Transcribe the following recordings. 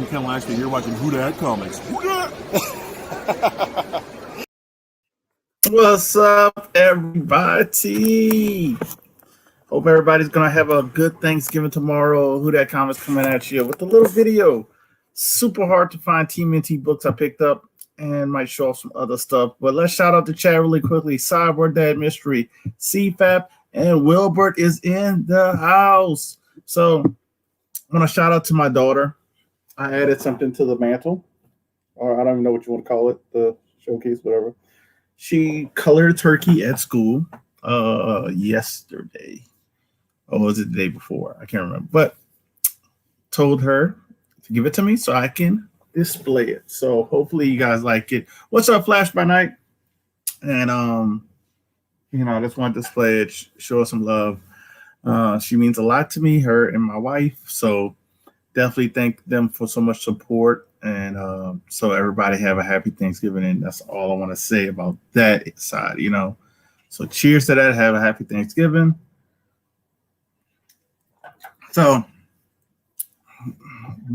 Ken Lashley here watching Who Dat Comics. Who Dat? What's up, everybody? Hope everybody's gonna have a good Thanksgiving tomorrow. Who Dat Comics coming at you with a little video. Super hard to find Tmnt books I picked up and might show off some other stuff. But let's shout out the chat really quickly. Cyborg Dad Mystery, CFAP, and Wilbert is in the house. So I want to shout out to my daughter. I added something to the mantle, or I don't even know what you want to call it, the showcase, whatever. She colored turkey at school yesterday. Or was it the day before? I can't remember. But told her to give it to me so I can display it. So hopefully you guys like it. What's up, Flash by Night? And I just want to display it, show her some love. She means a lot to me, her and my wife. So definitely thank them for so much support. And so everybody have a happy Thanksgiving. And that's all I want to say about that side, So cheers to that. Have a happy Thanksgiving. So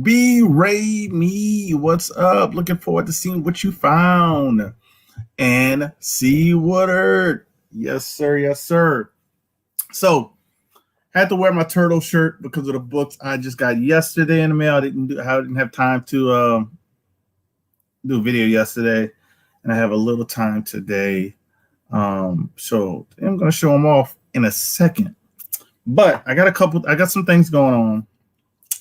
B-Ray Me, what's up? Looking forward to seeing what you found. And C Woodard. Yes, sir. Yes, sir. So had to wear my turtle shirt because of the books I just got yesterday in the mail. I didn't have time to do a video yesterday, and I have a little time today. So I'm going to show them off in a second. But I got some things going on.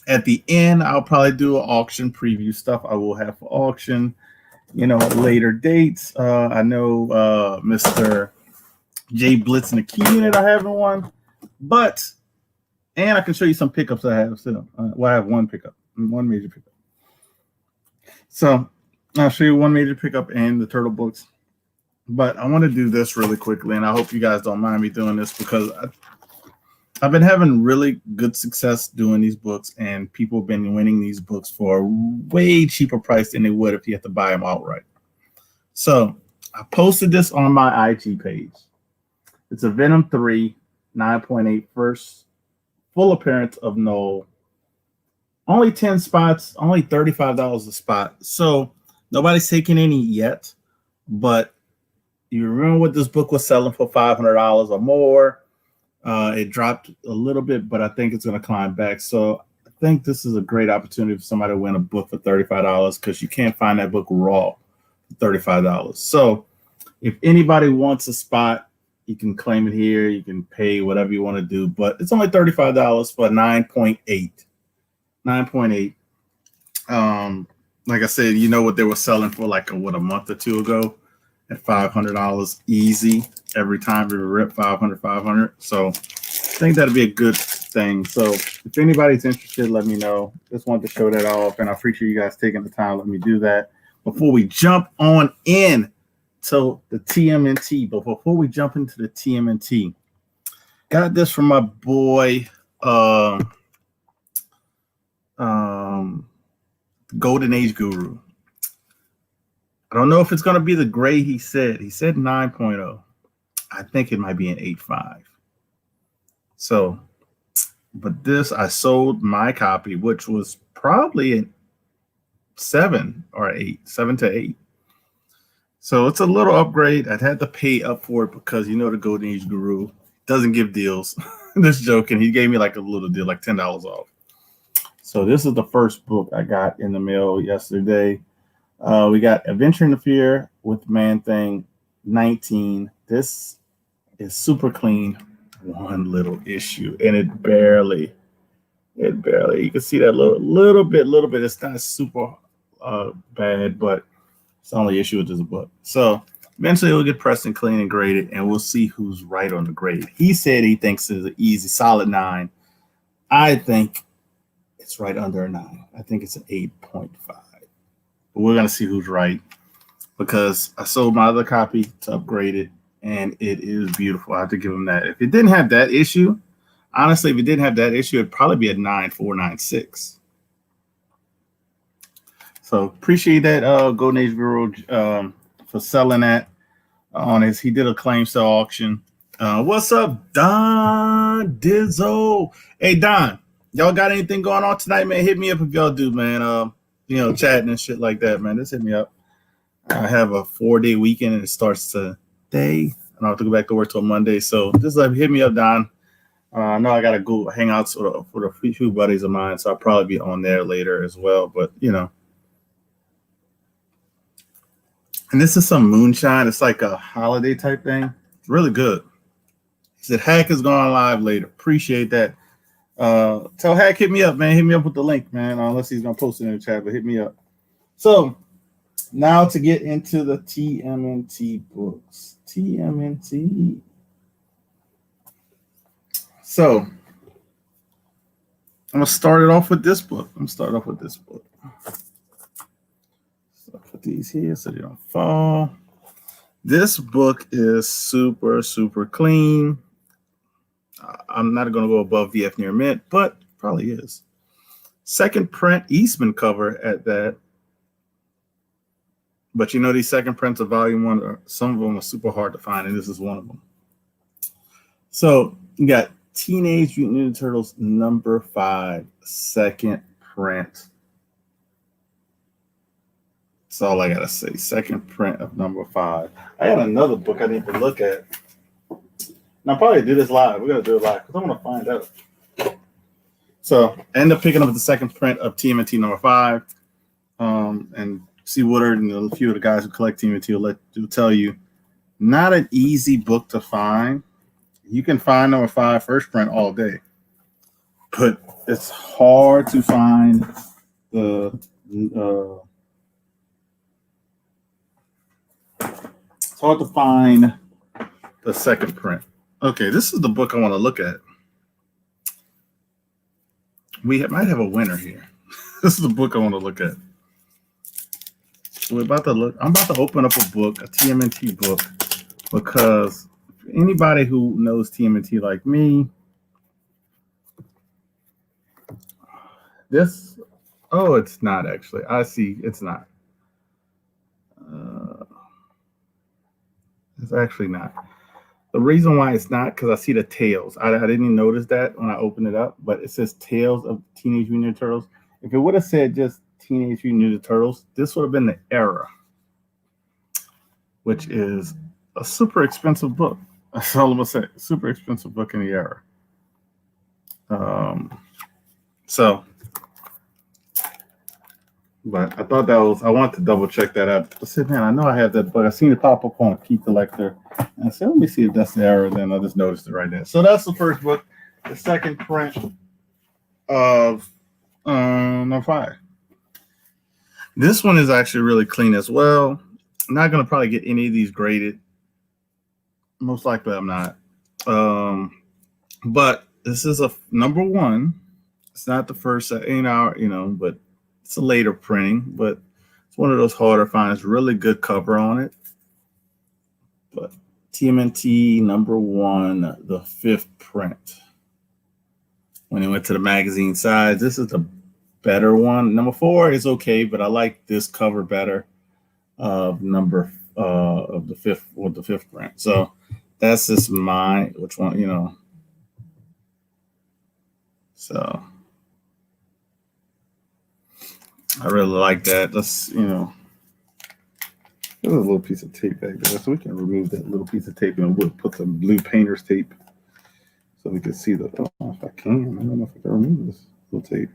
At the end, I'll probably do an auction preview stuff I will have for auction, later dates. I know Mr. J Blitz in the key unit I haven't won, and I can show you some pickups I have still. I have one major pickup. So I'll show you one major pickup and the turtle books. But I want to do this really quickly, and I hope you guys don't mind me doing this because I've been having really good success doing these books, and people have been winning these books for a way cheaper price than they would if you had to buy them outright. So I posted this on my IG page. It's a Venom 3 9.8 first full appearance of Noel. Only 10 spots, only $35 a spot. So nobody's taking any yet, but you remember what this book was selling for $500 or more. It dropped a little bit, but I think it's going to climb back. So I think this is a great opportunity for somebody to win a book for $35 because you can't find that book raw for $35. So if anybody wants a spot, you can claim it here. You can pay whatever you want to do, but it's only $35 for 9.8. 9.8. Like I said, you know what they were selling for a month or two ago at $500 easy every time we rip 500. So I think that'd be a good thing. So if anybody's interested, let me know. Just wanted to show that off, and I appreciate you guys taking the time. Let me do that before we jump on in. So the TMNT, but before we jump into the TMNT, got this from my boy, Golden Age Guru. I don't know if it's going to be the gray he said. He said 9.0. I think it might be an 8.5. So, but this, I sold my copy, which was probably a 7 or 8, 7 to 8. So it's a little upgrade. I'd had to pay up for it because the Golden Age Guru doesn't give deals. Just joking. He gave me a little deal, $10 off. So this is the first book I got in the mail yesterday. We got Adventure in the Fear with Man-Thing 19. This is super clean. One little issue, and it barely. You can see that little bit. It's not super bad, but it's the only issue with this book. So eventually it'll get pressed and clean and graded, and we'll see who's right on the grade. He said he thinks it's an easy, solid 9. I think it's right under a 9. I think it's an 8.5. But we're going to see who's right because I sold my other copy to upgrade it, and it is beautiful. I have to give him that. If it didn't have that issue, honestly, it'd probably be a 9.4, 9.6. So appreciate that Golden Age Guru for selling that on his. He did a claim sale auction. What's up, Don Dizzo? Hey, Don, y'all got anything going on tonight, man? Hit me up if y'all do, man. chatting and shit like that, man, just hit me up. I have a 4-day weekend and it starts today, and I'll have to go back to work till Monday. So just hit me up, Don. I know I got to go hang out for a few buddies of mine, so I'll probably be on there later as well. But, and this is some moonshine. It's like a holiday type thing. It's really good. He said, Hack is going live later. Appreciate that. Tell Hack, hit me up, man. Hit me up with the link, man, unless he's going to post it in the chat, but hit me up. So now to get into the TMNT books. TMNT. So I'm going to start it off with this book. So put these here so they don't fall. This book is super, super clean. I'm not going to go above VF Near Mint, but probably is. Second print Eastman cover at that. But these second prints of volume 1, some of them are super hard to find, and this is one of them. So you got Teenage Mutant Ninja Turtles number 5, second print. That's all I gotta say. Second print of number 5. I had another book I need to look at. And I'll probably do this live. We're gonna do it live because I want to find out. So I ended up picking up the second print of TMNT number 5. And C. Woodard and a few of the guys who collect TMNT will tell you, not an easy book to find. You can find number 5 first print all day, but it's hard to find the second print. Okay, this is the book I want to look at. We might have a winner here. This is the book I want to look at. So I'm about to open up a book, a TMNT book, because anybody who knows TMNT like me, it's not actually. I see it's not. It's actually not. The reason why it's not, because I see the tails. I didn't even notice that when I opened it up, but it says Tales of Teenage Mutant Ninja Turtles. If it would have said just Teenage Mutant Ninja Turtles, this would have been the Era, which is a super expensive book. That's all I'm gonna say. Super expensive book in the Era. But I thought I wanted to double check that out. I said, man, I know I have that book. I seen it pop up on Key Collector. And I said, let me see if that's the Era. Then I just noticed it right there. So that's the first book. The second print of number 5. This one is actually really clean as well. I'm not going to probably get any of these graded. Most likely I'm not. But this is a number 1. It's not the first, but it's a later printing. But it's one of those harder finds. Really good cover on it. But TMNT number 1, the 5th print. When it went to the magazine size, this is the better one. Number 4 is okay, but I like this cover better of the 5th or the 5th print. So that's just which one, So I really like that. Let's, there's a little piece of tape back there, so we can remove that little piece of tape and we'll put some blue painter's tape so we can see I don't know if I can remove this little tape.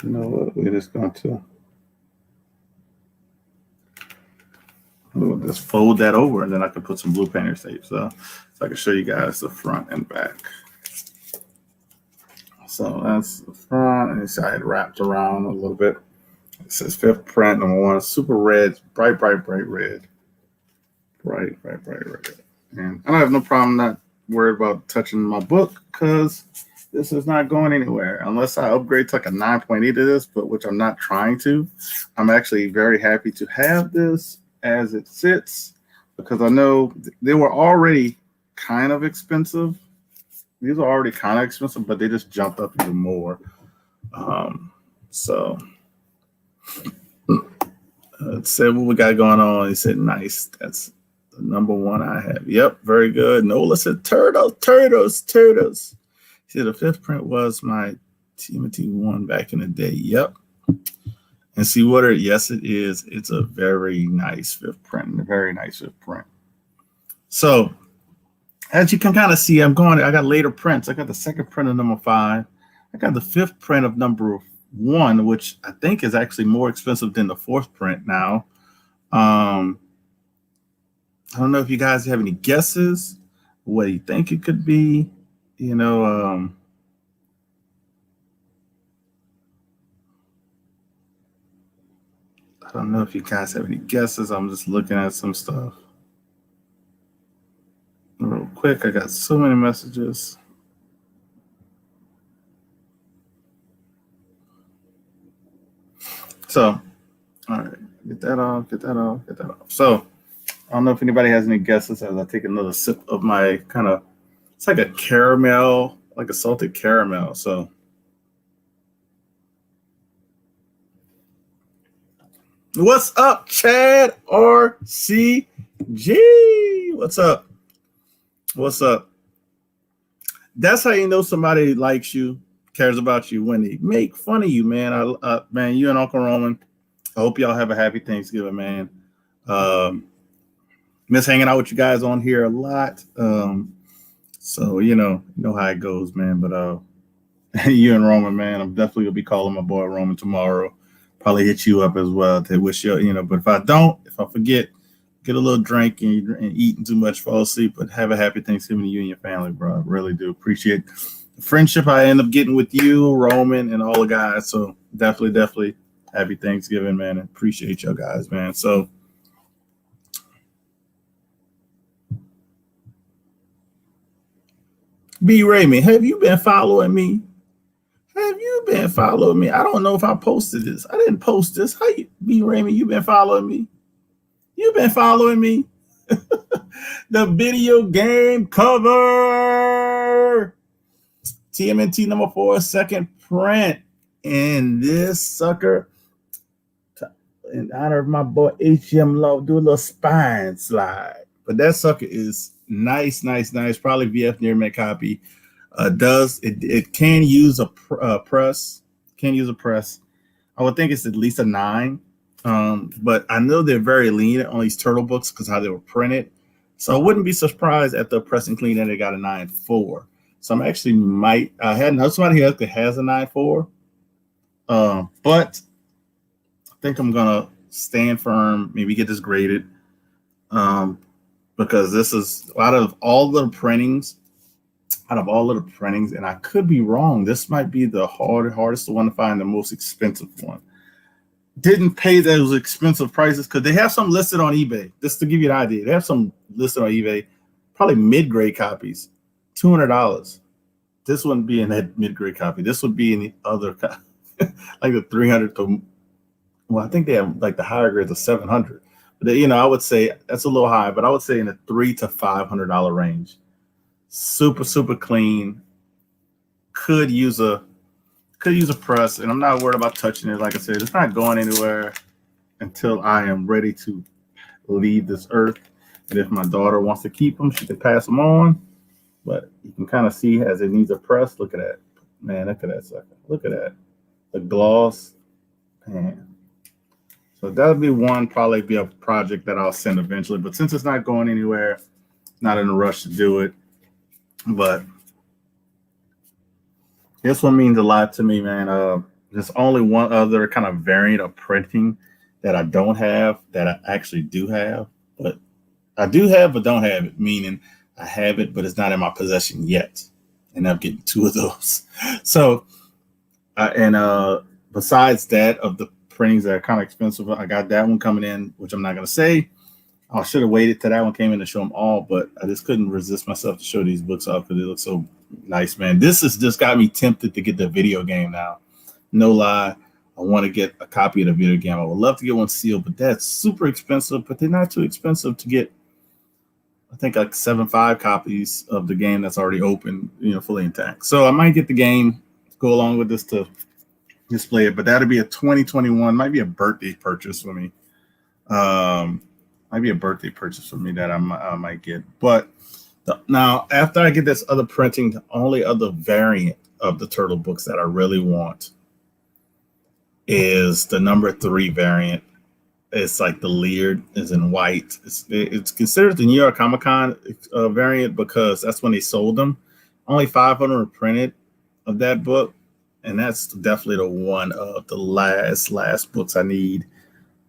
You know what? We're just going to just fold that over, and then I can put some blue painter's tape so I can show you guys the front and back. So that's the front, and see I had wrapped around a little bit. It says 5th print, number 1, super red, bright red. Bright red. And I don't have no problem not worried about touching my book because this is not going anywhere unless I upgrade to like a 9.8 of this, but which I'm not trying to. I'm actually very happy to have this as it sits because I know they were already kind of expensive. These are already kind of expensive, but they just jumped up even more. It said what we got going on. He said, nice. That's the number 1 I have. Yep, very good. Nola said, turtles. See, the 5th print was my TMNT 1 back in the day. Yep. And see what it, yes, it is. It's a very nice fifth print, a very nice fifth print. So as you can kind of see, I got later prints. I got the second print of number 5. I got the fifth print of number 1, which I think is actually more expensive than the fourth print now. I don't know if you guys have any guesses what you think it could be. You know, I don't know if you guys have any guesses. I'm just looking at some stuff real quick. I got so many messages. So, all right, get that off. So, I don't know if anybody has any guesses as I take another sip of my it's like a caramel, like a salted caramel. So, what's up, Chad RCG? What's up? What's up? That's how you know somebody likes you, cares about you, when they make fun of you, man. Man, you and Uncle Roman, I hope y'all have a happy Thanksgiving, man. Miss hanging out with you guys on here a lot. So you know how it goes, man. But you and Roman, man, I'm definitely gonna be calling my boy Roman tomorrow. Probably hit you up as well to wish you, but if I forget, get a little drink and eating too much, fall asleep, but have a happy Thanksgiving to you and your family, bro. I really do appreciate the friendship I end up getting with you, Roman, and all the guys. So definitely happy Thanksgiving, man. I appreciate y'all guys, man. So B. Raymond, have you been following me? Have you been following me? I don't know if I posted this. I didn't post this. How you, B. Raymond, you been following me? You've been following me. The video game cover. TMNT number 4, second print. And this sucker, in honor of my boy HM Love, do a little spine slide. But that sucker is nice. Probably VF near mint copy. It can use a press. Can use a press. I would think it's at least a 9. But I know they're very lean on these turtle books because how they were printed. So I wouldn't be surprised at the press and clean and they got a 9.4. So I'm actually I had another somebody here that has a 9.4. But I think I'm gonna stand firm, maybe get this graded. Because this is out of all the printings, and I could be wrong, this might be the hardest one to find, the most expensive one. Didn't pay those expensive prices because they have some listed on eBay. Just to give you an idea, they have some listed on eBay, probably mid-grade copies, $200. This wouldn't be in that mid-grade copy. This would be in the other copy, like the 300 to, well, I think they have like the higher grades of 700. But I would say that's a little high, but I would say in the $300 to $500 range. Super clean. Could use a press, and I'm not worried about touching it. Like I said, it's not going anywhere until I am ready to leave this earth. And if my daughter wants to keep them, she can pass them on. But you can kind of see as it needs a press. Look at that, man. Look at that sucker. Look at that, the gloss, man. So that would be probably be a project that I'll send eventually. But since it's not going anywhere, not in a rush to do it. But this one means a lot to me, man. There's only one other kind of variant of printing that I don't have that I actually do have. But I do have but don't have it, meaning I have it, but it's not in my possession yet. And I'm getting 2 of those. So, besides that, of the printings that are kind of expensive, I got that one coming in, which I'm not going to say. I should have waited till that one came in to show them all, but I just couldn't resist myself to show these books off because they look so nice, man. This has just got me tempted to get the video game now. No lie. I want to get a copy of the video game. I would love to get one sealed, but that's super expensive, but they're not too expensive to get. I think like 7.5 copies of the game that's already open, fully intact. So I might get the game to go along with this to display it, but that'll be a 2021, might be a birthday purchase for me. Might be a birthday purchase for me that I might get. But now, after I get this other printing, the only other variant of the turtle books that I really want is the number 3 variant. It's like the Leard is in white. It's considered the New York Comic Con variant because that's when they sold them. Only 500 were printed of that book, and that's definitely the one of the last books I need.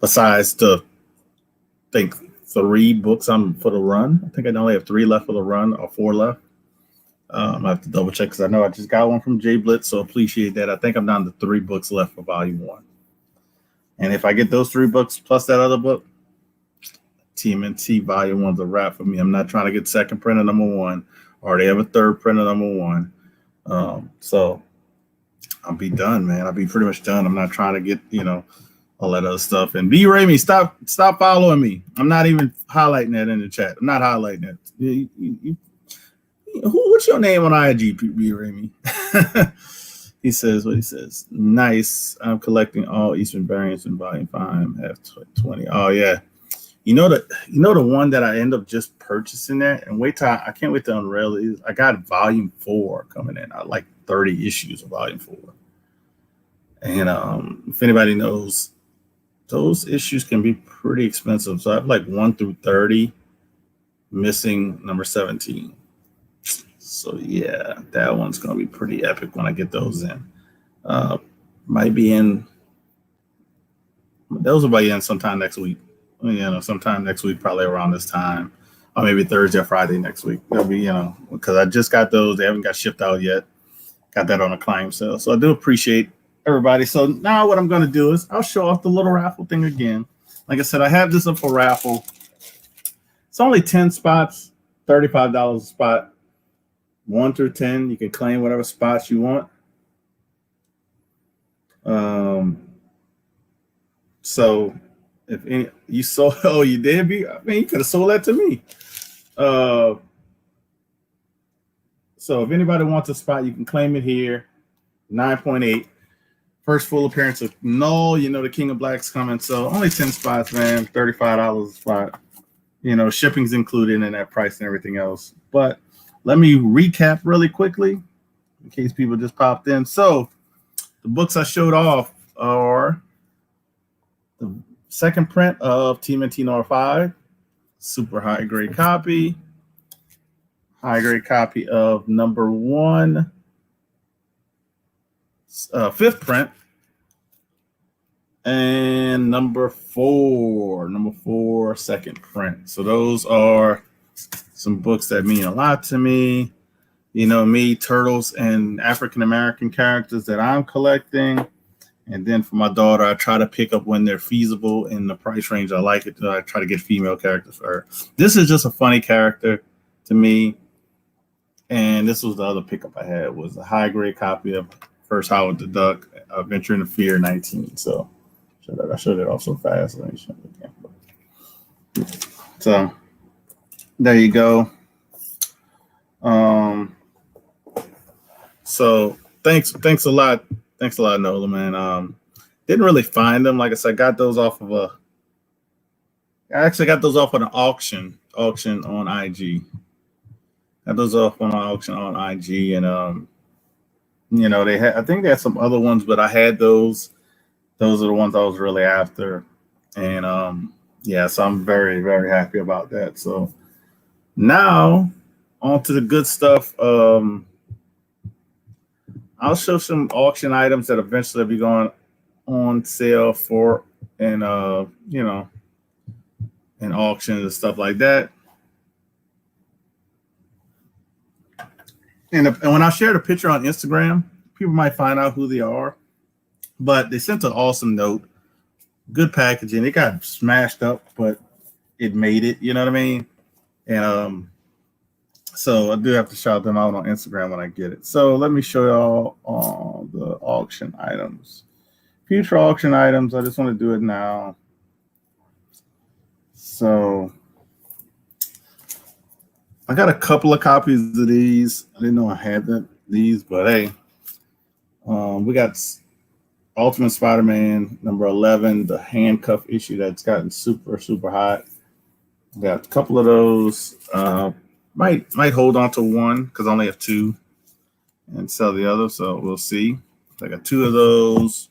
Besides the, I think 3 books I'm for the run. I think I only have 3 left for the run, or 4 left. I have to double check because I know I just got one from Jay Blitz, so appreciate that. I think I'm down to 3 books left for volume 1. And if I get those 3 books plus that other book, Tmnt volume 1's a wrap for me. I'm not trying to get second print of number 1, or they have a third print of number 1. So I'll be done, man. I'll be pretty much done. I'm not trying to get, all that other stuff. And B. Ramey, stop following me. I'm not even highlighting that in the chat. I'm not highlighting that. What's your name on IG, B. Ramey? He says what he says. Nice. I'm collecting all Eastern variants in volume 5. Have 20. Oh yeah. You know the one that I end up just purchasing that, and I can't wait to unrail it. I got volume 4 coming in. I like 30 issues of volume 4. And if anybody knows, those issues can be pretty expensive. So I have like 1 through 30, missing number 17. So yeah, that one's gonna be pretty epic when I get those in. Might be in. Those will be in sometime next week. Sometime next week, probably around this time, or maybe Thursday or Friday next week. They'll be, because I just got those. They haven't got shipped out yet. Got that on a claim sale. So I do appreciate everybody. So now what I'm going to do is I'll show off the little raffle thing again. Like I said, I have this up for raffle. It's only 10 spots, $35 a spot. 1 through 10, you can claim whatever spots you want. So if any, you sold, oh, you did, be, I mean, you could have sold that to me. So if anybody wants a spot, you can claim it here. 9.8. First full appearance of Null. The King of Black's coming. So only 10 spots, man. $35 a spot. Shipping's included in that price and everything else. But let me recap really quickly in case people just popped in. So the books I showed off are the second print of Tmnt HTF, super high grade copy. High grade copy of number 1, 5th print, and number 4, 2nd print. So those are some books that mean a lot to me. Me, turtles and African American characters that I'm collecting. And then for my daughter, I try to pick up when they're feasible in the price range I like it. I try to get female characters for her. This is just a funny character to me. And this was the other pickup I had, was a high grade copy of First Howard the Duck, Adventure in the Fear 19. So I showed it off so fast. So there you go. So thanks a lot. Thanks a lot, Nola, man. Didn't really find them. Like I said, I got those off of an auction on IG. Got those off on an auction on IG, and I think they had some other ones, but I had those. Those are the ones I was really after, and yeah, so I'm very, very happy about that. So now on to the good stuff. I'll show some auction items that eventually will be going on sale for, and and auctions and stuff like that. And when I share the picture on Instagram, people might find out who they are. But they sent an awesome note, good packaging. It got smashed up, but it made it. You know what I mean? And so I do have to shout them out on Instagram when I get it. So let me show y'all all the auction items. Future auction items. I just want to do it now. So I got a couple of copies of these. I didn't know I had these, but hey, we got Ultimate Spider-Man number 11, the handcuff issue that's gotten super, super hot. Got a couple of those. Might hold on to one because I only have 2 and sell the other. So we'll see. I got 2 of those.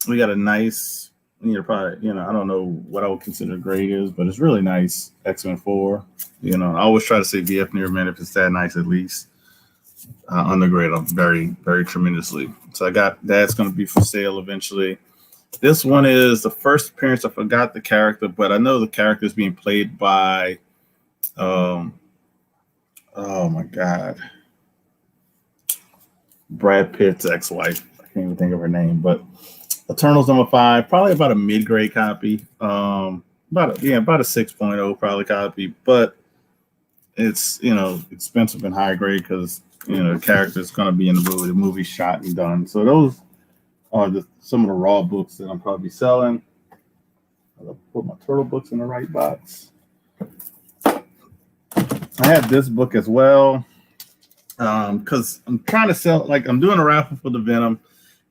We got a nice, probably, I don't know what I would consider grade is, but it's really nice. X-Men 4. I always try to say VF near mint if it's that nice at least. Undergrade them very, very tremendously. So I got that's going to be for sale eventually. This one is the first appearance. I forgot the character, but I know the character is being played by, oh my God, Brad Pitt's ex-wife. I can't even think of her name, but Eternals number 5, probably about a mid-grade copy. About a 6.0 probably copy, but it's expensive and high grade because the character is going to be in the movie. The movie's shot and done. So those are some of the raw books that I'm probably selling. I'll put my turtle books in the right box. I have this book as well because I'm trying to sell. Like I'm doing a raffle for the Venom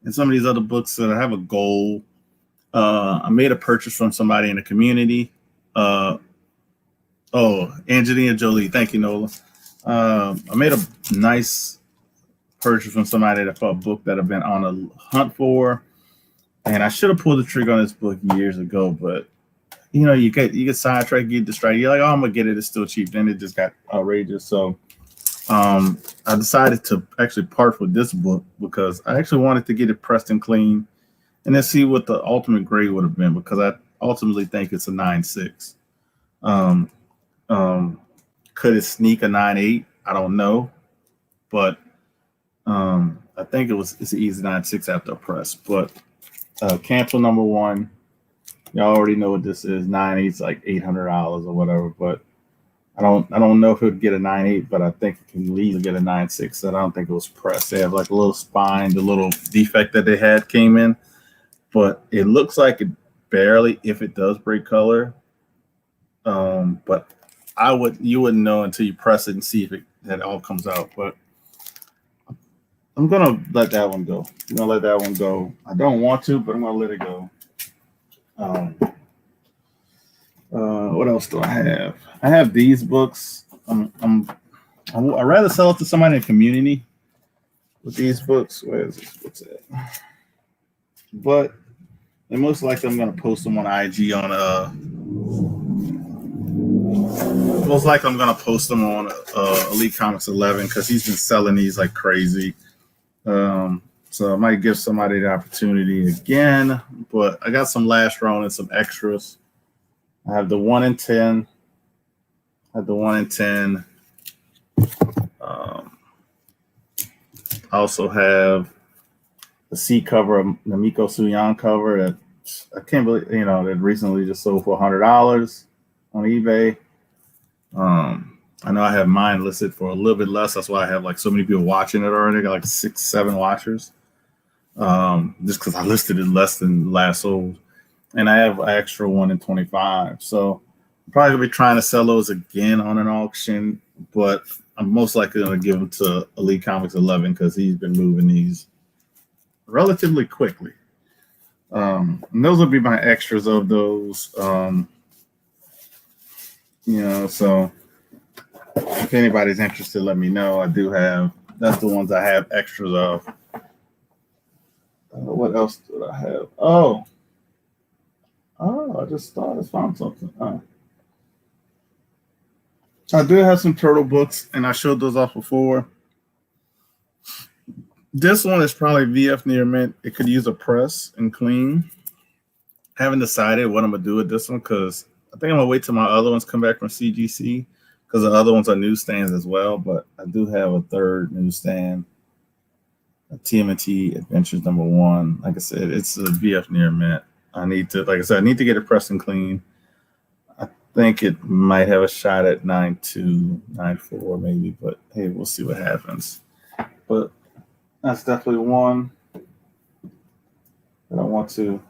and some of these other books that I have a goal. I made a purchase from somebody in the community. Angelina Jolie. Thank you, Nola. I made a nice purchase from somebody that for a book that I've been on a hunt for, and I should have pulled the trigger on this book years ago, but you get sidetracked, you get distracted. You're like, oh, I'm gonna get it. It's still cheap. Then it just got outrageous. So I decided to actually part with this book because I actually wanted to get it pressed and clean, and then see what the ultimate grade would have been because I ultimately think it's a 9.6. Could it sneak a 9.8? I don't know, but I think it's an easy 9.6 after a press. But cancel number 1. Y'all already know what this is. 9.8's like $800 or whatever. But I don't know if it would get a 9.8, but I think it can easily get a 9.6. I don't think it was pressed. They have like a little spine. The little defect that they had came in, but it looks like it barely, if it does break color. But you wouldn't know until you press it and see if that all comes out. But I'm gonna let that one go. I don't want to, but I'm gonna let it go. What else do I have? I have these books. I'd rather sell it to somebody in the community with these books. Where is this? What's it? But most likely I'm gonna post them on IG most likely I'm gonna post them on Elite Comics 11 because he's been selling these like crazy. So I might give somebody the opportunity again, but I got some last round and some extras. I have the 1 in 10. I also have the C cover of Namiko Suyan cover that I can't believe, that recently just sold for $100 on eBay. I know I have mine listed for a little bit less. That's why I have like so many people watching it already. I got like 6-7 watchers. Just because I listed it less than last sold. And I have an extra 1 in 25. So I'm probably gonna be trying to sell those again on an auction, but I'm most likely gonna give them to Elite Comics 11 because he's been moving these relatively quickly. And those will be my extras of those. So if anybody's interested, let me know. That's the ones I have extras of. What else did I have? I just found something. I do have some turtle books, and I showed those off before. This one is probably VF near mint. It could use a press and clean. Haven't decided what I'm gonna do with this one because I think I'm gonna wait till my other ones come back from CGC because the other ones are newsstands as well. But I do have a third newsstand, a Tmnt Adventures number 1. Like I said, it's a VF near mint. I need to get it pressed and clean. I think it might have a shot at 9.2, 9.4 maybe, but hey, we'll see what happens. But that's definitely one that I want to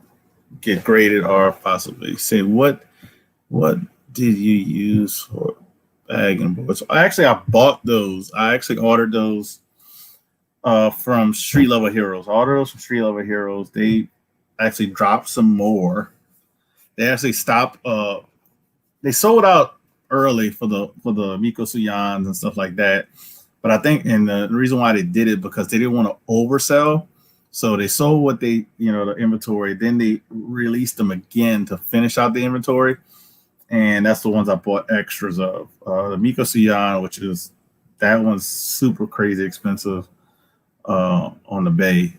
get graded or possibly say what did you use for bag and board. So I bought those. I actually ordered those from Street Level Heroes. I ordered those from Street Level Heroes. They actually dropped some more. They actually stopped. They sold out early for the Miko Suyans and stuff like that. But I think, and the reason why they did it because they didn't want to oversell. So they sold what they, the inventory. Then they released them again to finish out the inventory. And that's the ones I bought extras of. The Miko Suyan, which is, that one's super crazy expensive on the Bay.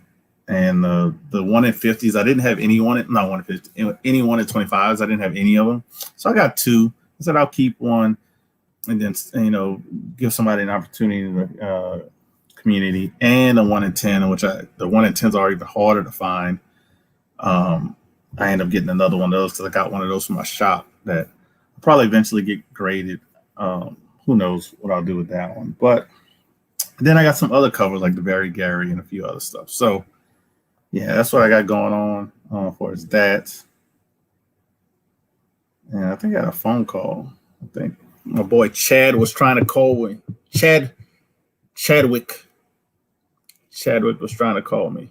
And the 1 in 50s, I didn't have any one, not 1 in 50, any 1 in 25s. I didn't have any of them. So I got 2. I said I'll keep one and then, give somebody an opportunity in the community, and a 1 in 10, which the 1 in 10s are even harder to find. I end up getting another one of those because I got one of those from my shop that I'll probably eventually get graded. Who knows what I'll do with that one. But then I got some other covers like the Very Gary and a few other stuff. So yeah, that's what I got going on for that. And I think I got a phone call. I think my boy Chad was trying to call me. Chadwick was trying to call me.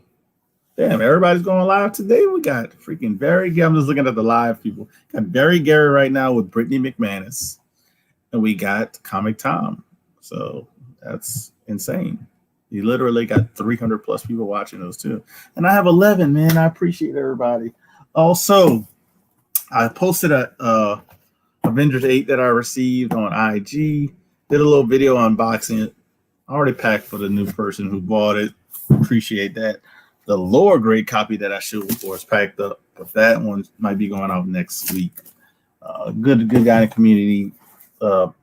Damn, everybody's going live today. We got freaking Very Gary. I'm just looking at the live people. Got Very Gary right now with Brittany McManus. And we got Comic Tom. So that's insane. You literally got 300 plus people watching those too. And I have 11, man. I appreciate everybody. Also, I posted a Avengers 8 that I received on IG. Did a little video unboxing it. I already packed for the new person who bought it. Appreciate that. The lower grade copy that I shoot for is packed up, but that one might be going out next week. Good guy in the community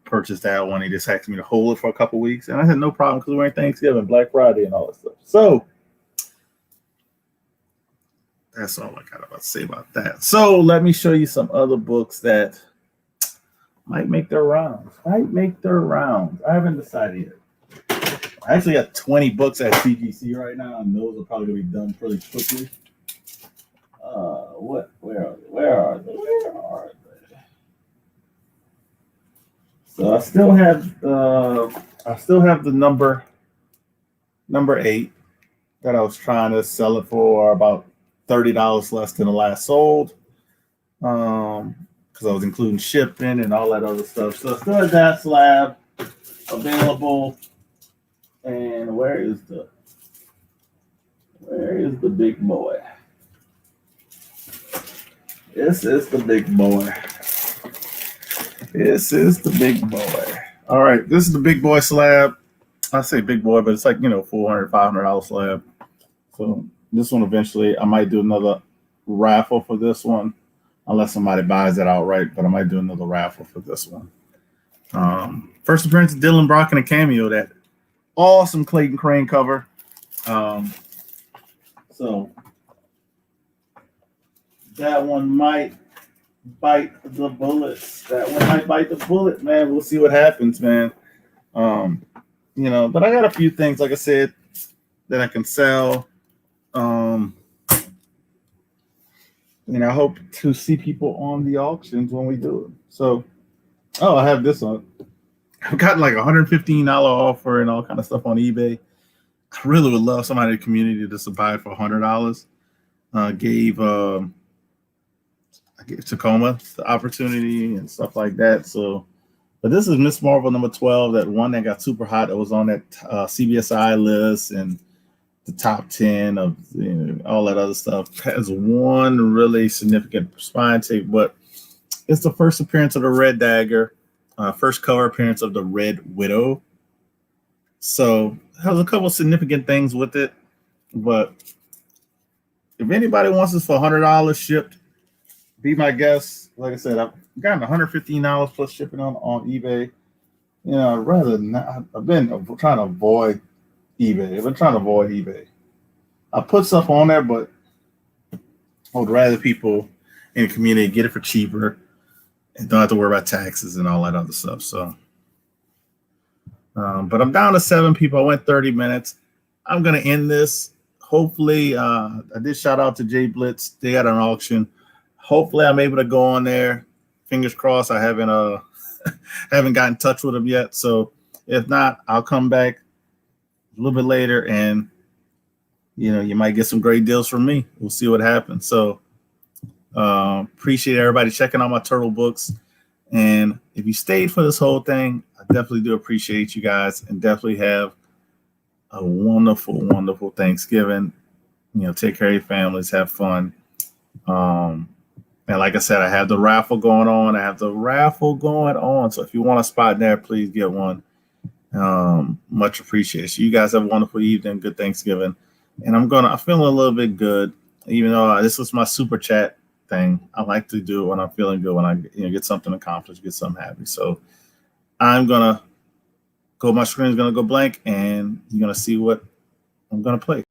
purchased that one. He just asked me to hold it for a couple weeks, and I had no problem because we're in Thanksgiving, Black Friday, and all that stuff. So that's all I got about to say about that. So let me show you some other books that might make their rounds. I haven't decided yet. I actually got 20 books at CGC right now, and those are probably going to be done pretty quickly. Where are they? So I still have the number 8 that I was trying to sell it for about $30 less than the last sold. Because I was including shipping and all that other stuff. So I still have that slab available. And where is the big boy? This is the big boy. All right, this is the big boy slab. I say big boy, but it's like, $400, $500 slab. So this one eventually, I might do another raffle for this one, unless somebody buys it outright. But I might do another raffle for this one. First appearance of Dylan Brock in a cameo. That awesome Clayton Crane cover. So that one might bite the bullets. Man. We'll see what happens, man. But I got a few things, like I said, that I can sell. And I hope to see people on the auctions when we do it. So, I have this one. I've gotten like $115 offer and all kind of stuff on eBay. I really would love somebody in the community to buy it for $100. I gave Tacoma the opportunity and stuff like that. So, but this is Miss Marvel number 12, that one that got super hot. That was on that CBSI list and the top 10 of all that other stuff. Has one really significant spine tape, but it's the first appearance of the Red Dagger, first cover appearance of the Red Widow. So has a couple significant things with it, but if anybody wants this for $100 shipped, be my guest. Like I said, I've gotten $115 plus shipping on eBay. I'd rather not. I've been trying to avoid eBay. I put stuff on there, but I would rather people in the community get it for cheaper and don't have to worry about taxes and all that other stuff. So, but I'm down to 7 people. I went 30 minutes. I'm going to end this. Hopefully, I did shout out to Jay Blitz. They got an auction. Hopefully, I'm able to go on there. Fingers crossed. I haven't gotten in touch with them yet. So if not, I'll come back a little bit later, and you might get some great deals from me. We'll see what happens. So appreciate everybody checking out my turtle books, and if you stayed for this whole thing, I definitely do appreciate you guys, and definitely have a wonderful Thanksgiving. take care of your families, have fun. And like I said, I have the raffle going on. So if you want a spot there, please get one. Much appreciated. So you guys have a wonderful evening. Good Thanksgiving. And I'm feeling a little bit good, even though this was my super chat thing. I like to do it when I'm feeling good, when I get something accomplished, get something happy. So I'm gonna go. My screen is gonna go blank, and you're gonna see what I'm gonna play.